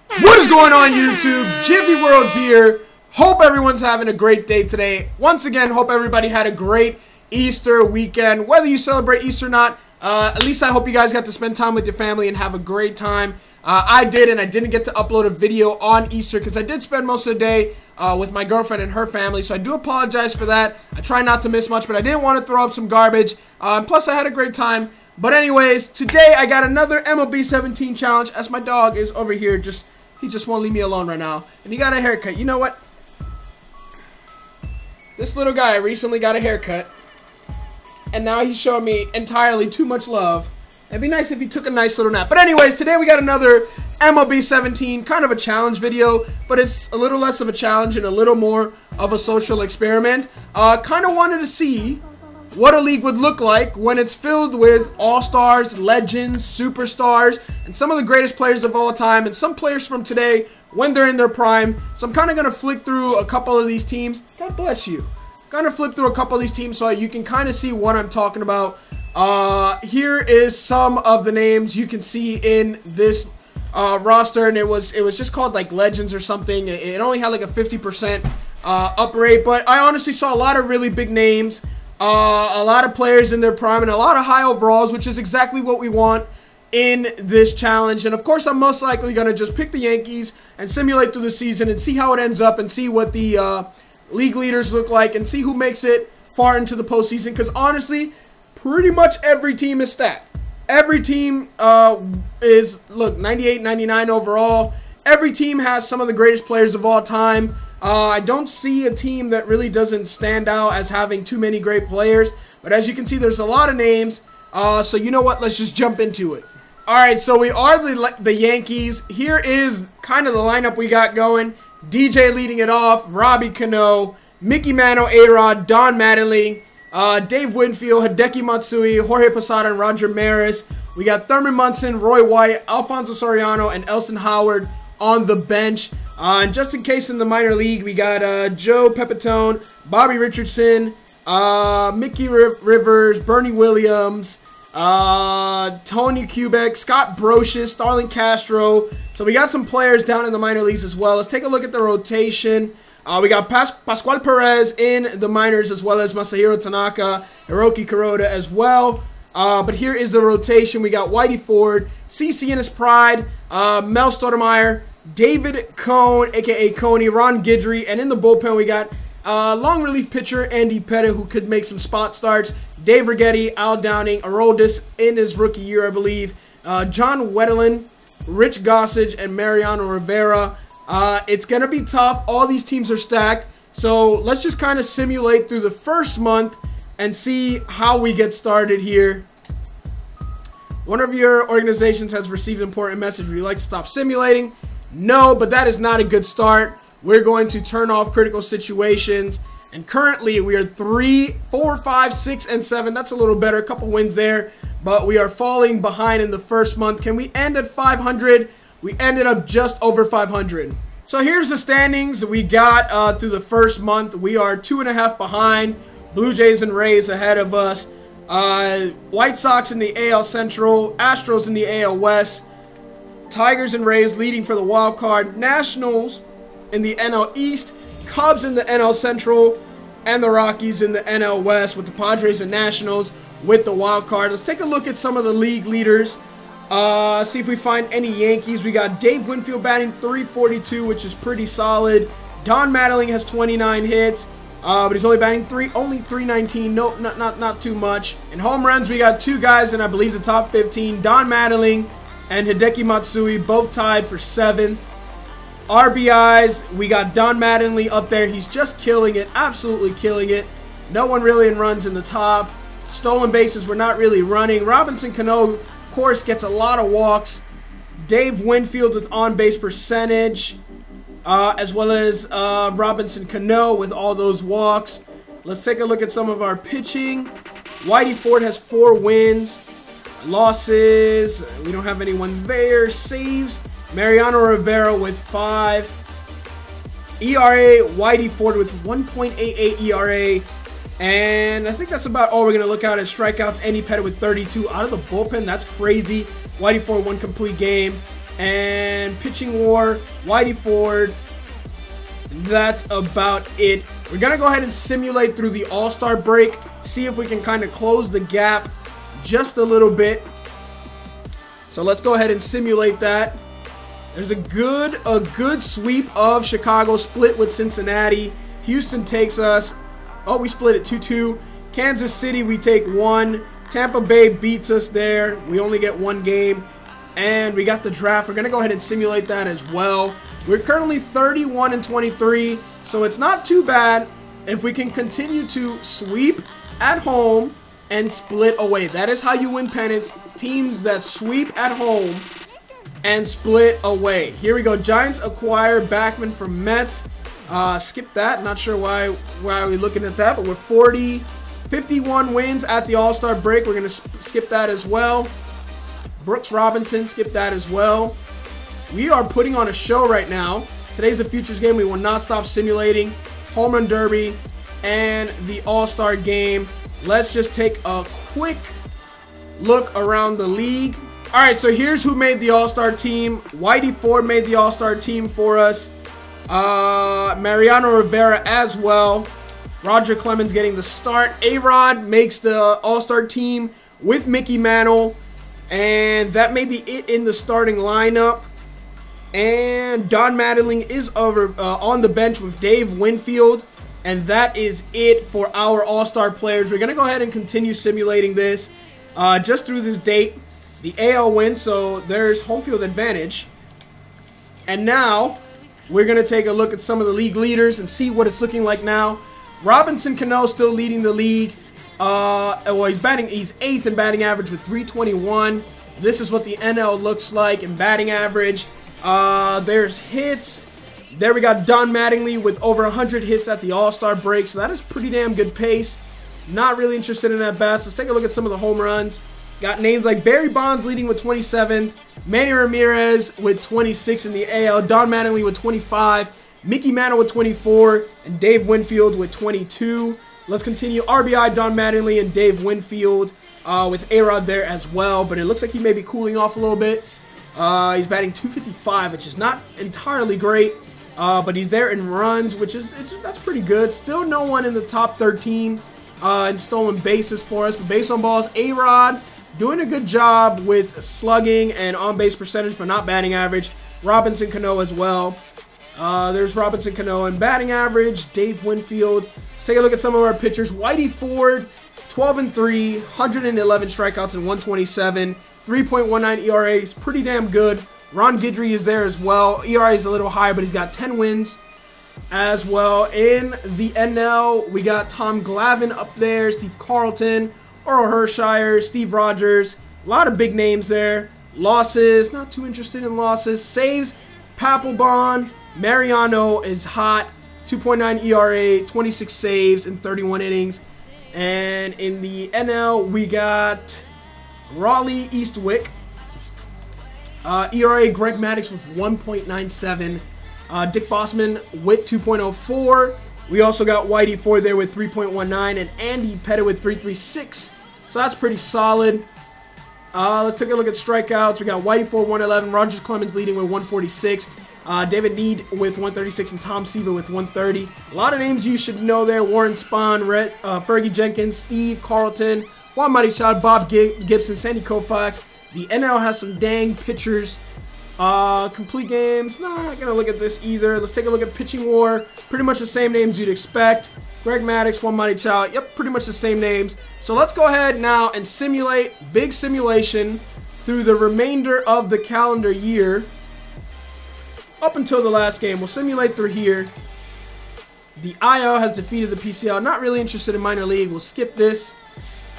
What is going on, YouTube? Gyvi World here. Hope everyone's having a great day today. Once again, hope everybody had a great Easter weekend. Whether you celebrate Easter or not, at least I hope you guys got to spend time with your family and have a great time. I did, and I didn't get to upload a video on Easter because I did spend most of the day with my girlfriend and her family, so I do apologize for that. I try not to miss much, but I didn't want to throw up some garbage. Plus, I had a great time. But anyways, today I got another MLB 17 challenge, as my dog is over here. He just won't leave me alone right now. And he got a haircut. You know what? This little guy recently got a haircut, and now he's showing me entirely too much love. It'd be nice if he took a nice little nap. But anyways, today we got another MLB 17, kind of a challenge video, but it's a little less of a challenge and a little more of a social experiment. Kind of wanted to see what a league would look like when it's filled with all-stars, legends, superstars, and some of the greatest players of all time, and some players from today when they're in their prime. So I'm kind of going to flick through a couple of these teams. God bless you. Kind of flip through a couple of these teams so you can kind of see what I'm talking about. Here is some of the names you can see in this roster, and it was just called like Legends or something. It only had like a 50% up rate, but I honestly saw a lot of really big names. A lot of players in their prime and a lot of high overalls, which is exactly what we want in this challenge. And of course, I'm most likely going to just pick the Yankees and simulate through the season and see how it ends up and see what the league leaders look like and see who makes it far into the postseason. Because honestly, pretty much every team is stacked. Every team is, look, 98, 99 overall. Every team has some of the greatest players of all time. I don't see a team that really doesn't stand out as having too many great players. But as you can see, there's a lot of names. So you know what? Let's just jump into it. Alright, so we are the Yankees. Here is kind of the lineup we got going. DJ leading it off. Robbie Cano, Mickey Mantle, A-Rod, Don Mattingly, Dave Winfield, Hideki Matsui, Jorge Posada, and Roger Maris. We got Thurman Munson, Roy White, Alfonso Soriano, and Elston Howard on the bench. And just in case in the minor league, we got Joe Pepitone, Bobby Richardson, Mickey Rivers, Bernie Williams, Tony Kubek, Scott Brocious, Starlin Castro. So we got some players down in the minor leagues as well. Let's take a look at the rotation. We got Pascual Perez in the minors, as well as Masahiro Tanaka, Hiroki Kuroda as well. But here is the rotation. We got Whitey Ford, CC in his pride, Mel Stoudemire, David Cone, a.k.a. Coney, Ron Guidry, and in the bullpen we got long relief pitcher Andy Pettit, who could make some spot starts, Dave Righetti, Al Downing, Aroldis in his rookie year, I believe, John Wetterlin, Rich Gossage, and Mariano Rivera. It's going to be tough. All these teams are stacked, so let's just kind of simulate through the first month and see how we get started here. One of your organizations has received an important message. Would you like to stop simulating? No, but that is not a good start. We're going to turn off critical situations. And currently, we are 3, 4, 5, 6, and 7. That's a little better. A couple wins there. But we are falling behind in the first month. Can we end at 500? We ended up just over 500. So here's the standings we got through the first month. We are 2.5 behind. Blue Jays and Rays ahead of us. White Sox in the AL Central. Astros in the AL West. Tigers and Rays leading for the wild card. Nationals in the NL East. Cubs in the NL Central. And the Rockies in the NL West, with the Padres and Nationals with the wild card. Let's take a look at some of the league leaders. See if we find any Yankees. We got Dave Winfield batting .342, which is pretty solid. Don Mattingly has 29 hits. But he's only batting only .319. Nope, not too much. In home runs, we got two guys in, I believe, the top 15. Don Mattingly and Hideki Matsui, both tied for 7th. RBIs, we got Don Mattingly up there. He's just killing it, absolutely killing it. No one really in runs in the top. Stolen bases, we're not really running. Robinson Cano, of course, gets a lot of walks. Dave Winfield with on-base percentage, as well as Robinson Cano with all those walks. Let's take a look at some of our pitching. Whitey Ford has 4 wins. Losses, we don't have anyone there. Saves, Mariano Rivera with 5. ERA, Whitey Ford with 1.88 ERA. And I think that's about all we're going to look at. As strikeouts, Andy Pettit with 32 out of the bullpen. That's crazy. Whitey Ford, 1 complete game. and pitching war, Whitey Ford. That's about it. We're going to go ahead and simulate through the All-Star break, see if we can kind of close the gap just a little bit. So let's go ahead and simulate that. There's a good sweep of Chicago, split with Cincinnati. Houston takes us. Oh, we split it 2-2. Kansas City, we take 1. Tampa Bay beats us there. We only get 1 game. And we got the draft. We're going to go ahead and simulate that as well. We're currently 31-23, so it's not too bad if we can continue to sweep at home and split away. That is how you win pennants. Teams that sweep at home and split away. Here we go. Giants acquire Backman from Mets. Skip that. Not sure why are we looking at that, but we're 51 wins at the All-Star break. We're going to skip that as well. Brooks Robinson, skip that as well. We are putting on a show right now. Today's a futures game. We will not stop simulating. Home Run Derby and the All-Star game. Let's just take a quick look around the league. All right, so here's who made the All-Star team. Whitey Ford made the All-Star team for us. Mariano Rivera as well. Roger Clemens getting the start. A-Rod makes the All-Star team with Mickey Mantle. And that may be it in the starting lineup. And Don Mattingly is over on the bench with Dave Winfield. And that is it for our All-Star players. We're going to go ahead and continue simulating this just through this date. The AL win, so there's home field advantage. And now we're going to take a look at some of the league leaders and see what it's looking like now. Robinson Cano still leading the league. Well, he's 8th in batting average with 321. This is what the NL looks like in batting average. There's hits. There we got Don Mattingly with over 100 hits at the All-Star break, so that is pretty damn good pace. Not really interested in that bats. Let's take a look at some of the home runs. Got names like Barry Bonds leading with 27, Manny Ramirez with 26 in the AL, Don Mattingly with 25, Mickey Mantle with 24, and Dave Winfield with 22. Let's continue. RBI, Don Mattingly and Dave Winfield with A-Rod there as well, but it looks like he may be cooling off a little bit. He's batting 255, which is not entirely great, but he's there in runs, which is that's pretty good. Still no one in the top 13 in stolen bases for us, but base on balls, A-Rod doing a good job with slugging and on-base percentage, but not batting average. Robinson Cano as well. There's Robinson Cano and batting average. Dave Winfield. Let's take a look at some of our pitchers. Whitey Ford, 12-3, 111 strikeouts and 127, 3.19 ERA. Is pretty damn good. Ron Guidry is there as well. ERA is a little higher, but he's got 10 wins as well. In the NL, we got Tom Glavine up there, Steve Carlton, Earl Hershire, Steve Rogers. A lot of big names there. Losses, not too interested in losses. Saves, Papelbon. Mariano is hot, 2.9 ERA, 26 saves in 31 innings. And in the NL, we got Raleigh Eastwick. ERA, Greg Maddux with 1.97. Dick Bossman with 2.04. We also got Whitey Ford there with 3.19 and Andy Pettit with 3.36. So that's pretty solid. Let's take a look at strikeouts. We got Whitey Ford 111, Roger Clemens leading with 146. David Need with 136 and Tom Seaver with 130. A lot of names you should know there. Warren Spahn, Fergie Jenkins, Steve Carlton, Juan Marichal, Bob Gibson, Sandy Koufax. The NL has some dang pitchers. Complete games, not going to look at this either. Let's take a look at pitching war. Pretty much the same names you'd expect. Greg Maddux, Juan Marichal. Yep, pretty much the same names. So let's go ahead now and simulate, big simulation, through the remainder of the calendar year. Up until the last game, we'll simulate through here. The IL has defeated the PCL. Not really interested in minor league. We'll skip this.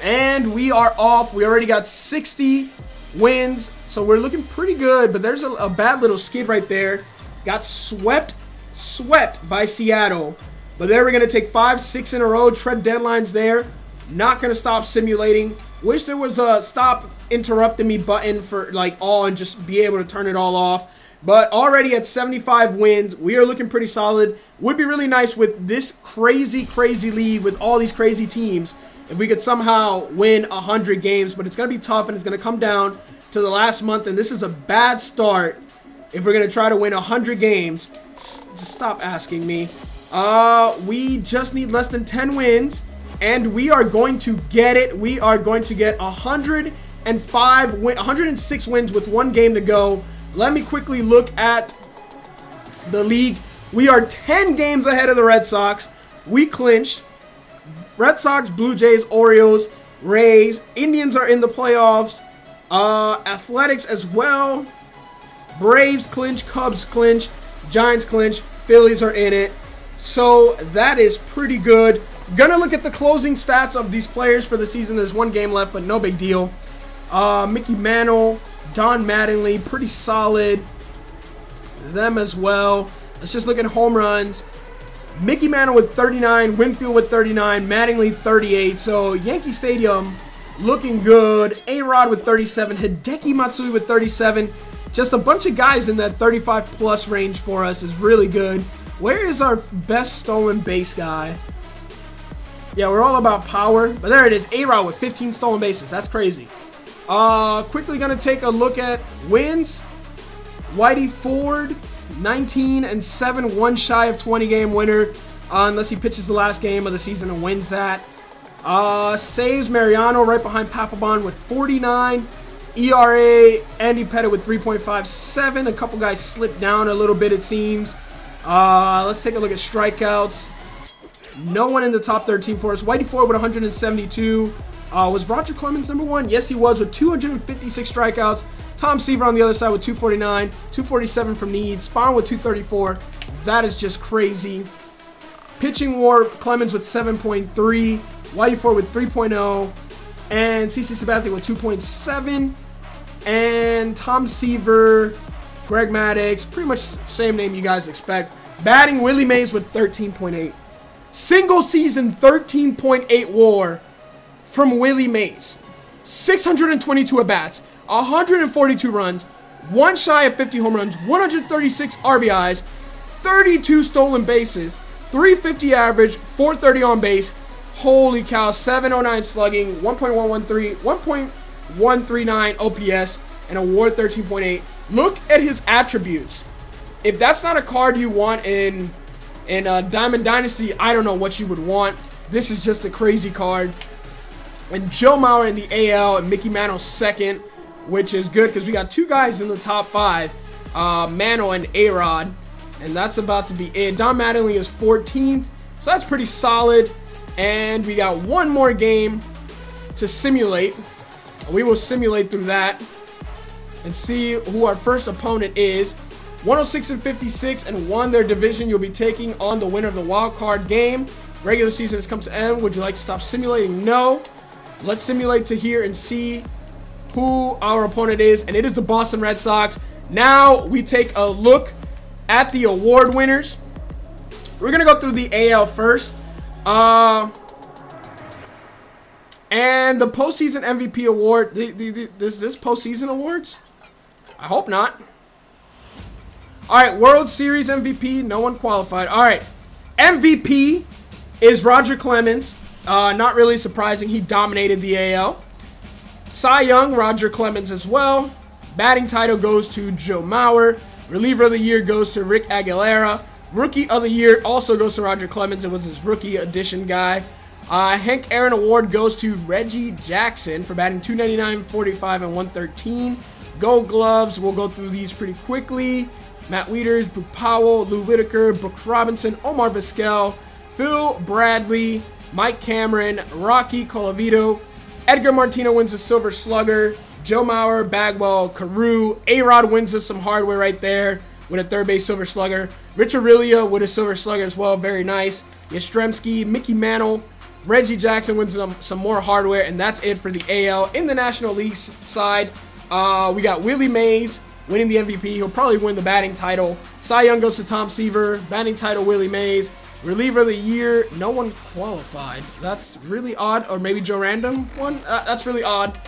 And we are off. We already got 60 wins. So we're looking pretty good. But there's a bad little skid right there. Got swept by Seattle. But there we're going to take 5, 6 in a row. Tread deadlines there. Not going to stop simulating. Wish there was a stop interrupting me button for like all and just be able to turn it all off. But already at 75 wins, we are looking pretty solid. Would be really nice with this crazy league with all these crazy teams if we could somehow win 100 games. But it's going to be tough, and it's going to come down to the last month. And this is a bad start if we're going to try to win 100 games. Just stop asking me. We just need less than 10 wins, and we are going to get it. We are going to get 106 wins with 1 game to go. Let me quickly look at the league. We are 10 games ahead of the Red Sox. We clinched. Red Sox, Blue Jays, Orioles, Rays, Indians are in the playoffs. Athletics as well. Braves clinch, Cubs clinch, Giants clinch, Phillies are in it. So that is pretty good. Gonna look at the closing stats of these players for the season. There's 1 game left, but no big deal. Mickey Mantle, Don Mattingly, pretty solid. Them as well. Let's just look at home runs. Mickey Mantle with 39, Winfield with 39, Mattingly 38. So Yankee Stadium looking good. A-Rod with 37, Hideki Matsui with 37. Just a bunch of guys in that 35 plus range for us is really good. Where is our best stolen base guy? Yeah, we're all about power, but there it is. A-Rod with 15 stolen bases. That's crazy. Quickly gonna take a look at wins. Whitey Ford, 19-7, 1 shy of 20-game winner, unless he pitches the last game of the season and wins that. Saves Mariano right behind Papelbon with 49. ERA, Andy Pettit with 3.57. A couple guys slipped down a little bit, it seems. Let's take a look at strikeouts. No one in the top 13 for us. Whitey Ford with 172. Was Roger Clemens number 1? Yes, he was, with 256 strikeouts. Tom Seaver on the other side with 249, 247 from Need. Spawn with 234. That is just crazy. Pitching WAR, Clemens with 7.3. Whitey Ford with 3.0. And CC Sabathia with 2.7. And Tom Seaver, Greg Maddux, pretty much same name you guys expect. Batting, Willie Mays with 13.8. Single season 13.8 WAR from Willie Mays. 622 at-bats. 142 runs, 1 shy of 50 home runs, 136 RBIs, 32 stolen bases, 350 average, 430 on base. Holy cow, 709 slugging, 1.113, 1.139 OPS, and a WAR 13.8. Look at his attributes. If that's not a card you want in Diamond Dynasty, I don't know what you would want. This is just a crazy card. And Joe Mauer in the AL and Mickey Mantle second, which is good because we got 2 guys in the top 5, Mantle and A-Rod, and that's about to be it. Don Mattingly is 14th, so that's pretty solid. And we got 1 more game to simulate. We will simulate through that and see who our first opponent is. 106-56 and won their division. You'll be taking on the winner of the wild card game. Regular season has come to an end. Would you like to stop simulating? No. Let's simulate to here and see who our opponent is, and it is the Boston Red Sox. Now we take a look at the award winners. We're gonna go through the AL first, and the postseason MVP award. Is this postseason awards? I hope not. All right, World Series MVP. No one qualified. All right, MVP is Roger Clemens. Not really surprising. He dominated the AL. Cy Young, Roger Clemens as well. Batting title goes to Joe Mauer. Reliever of the year goes to Rick Aguilera. Rookie of the year also goes to Roger Clemens. It was his rookie edition guy. Hank Aaron Award goes to Reggie Jackson for batting .299, .45, and .113. Gold Gloves, we'll go through these pretty quickly. Matt Wieters, Boog Powell, Lou Whitaker, Brooks Robinson, Omar Vizquel, Phil Bradley, Mike Cameron, Rocky Colavito. Edgar Martinez wins the Silver Slugger. Joe Mauer, Bagwell, Carew. A-Rod wins us some hardware right there with a third base Silver Slugger. Rich Aurelia with a Silver Slugger as well. Very nice. Yastrzemski, Mickey Mantle. Reggie Jackson wins some more hardware, and that's it for the AL. In the National League side, we got Willie Mays winning the MVP. He'll probably win the batting title. Cy Young goes to Tom Seaver. Batting title, Willie Mays. Reliever of the year, no one qualified. That's really odd. Or maybe Joe Random won? That's really odd.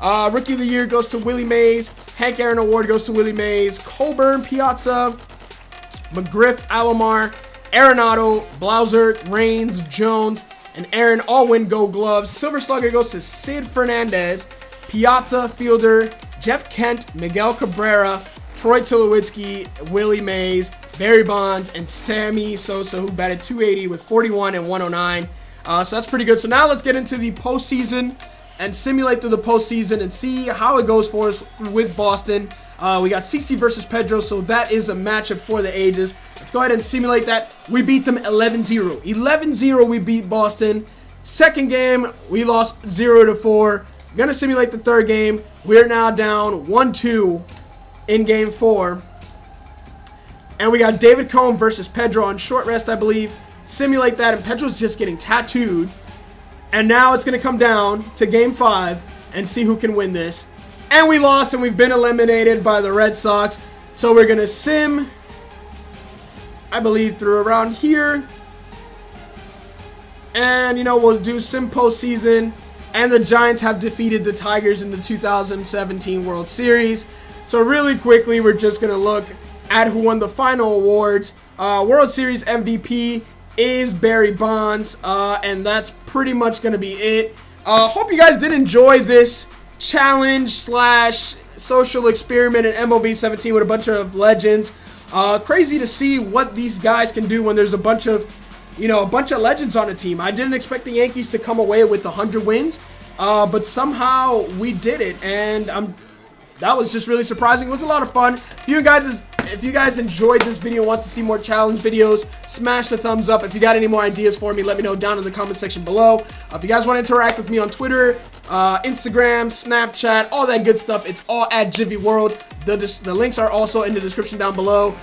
Rookie of the year goes to Willie Mays. Hank Aaron Award goes to Willie Mays. Colburn, Piazza, McGriff, Alomar, Arenado, Blauser, Raines, Jones, and Aaron all win Gold Gloves. Silver Slugger goes to Sid Fernandez. Piazza, Fielder, Jeff Kent, Miguel Cabrera, Troy Tulowitzki, Willie Mays, Barry Bonds, and Sammy Sosa, who batted 280 with 41 and 109. So that's pretty good. So now let's get into the postseason and simulate through the postseason and see how it goes for us with Boston. We got CC versus Pedro, so that is a matchup for the ages. Let's go ahead and simulate that. We beat them 11-0. 11-0 we beat Boston. Second game, we lost 0-4. Gonna simulate the third game. We're now down 1-2 in game 4. And we got David Cone versus Pedro on short rest, I believe. Simulate that, and Pedro's just getting tattooed. And now it's going to come down to game 5 and see who can win this. And we lost, and we've been eliminated by the Red Sox. So we're going to sim, I believe, through around here. And, you know, we'll do sim postseason. And the Giants have defeated the Tigers in the 2017 World Series. So really quickly, we're just going to look at who won the final awards. World Series MVP is Barry Bonds, and that's pretty much going to be it. Hope you guys did enjoy this challenge slash social experiment in MLB 17 with a bunch of legends. Crazy to see what these guys can do when there's a bunch of legends on a team. I didn't expect the Yankees to come away with 100 wins, but somehow we did it, and that was just really surprising. It was a lot of fun. If you guys enjoyed this video and want to see more challenge videos, smash the thumbs up. If you got any more ideas for me, let me know down in the comment section below. If you guys want to interact with me on Twitter, Instagram, Snapchat, all that good stuff, it's all at Gyvi World. The links are also in the description down below.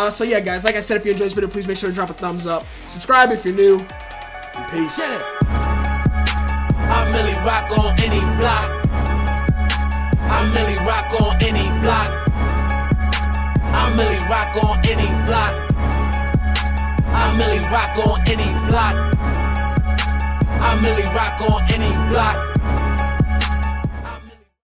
So yeah, guys, like I said, if you enjoyed this video, please make sure to drop a thumbs up. Subscribe if you're new. Peace. I really rock on any block. I really rock on any block. I really rock on any block. I really rock on any block. I really rock on any block.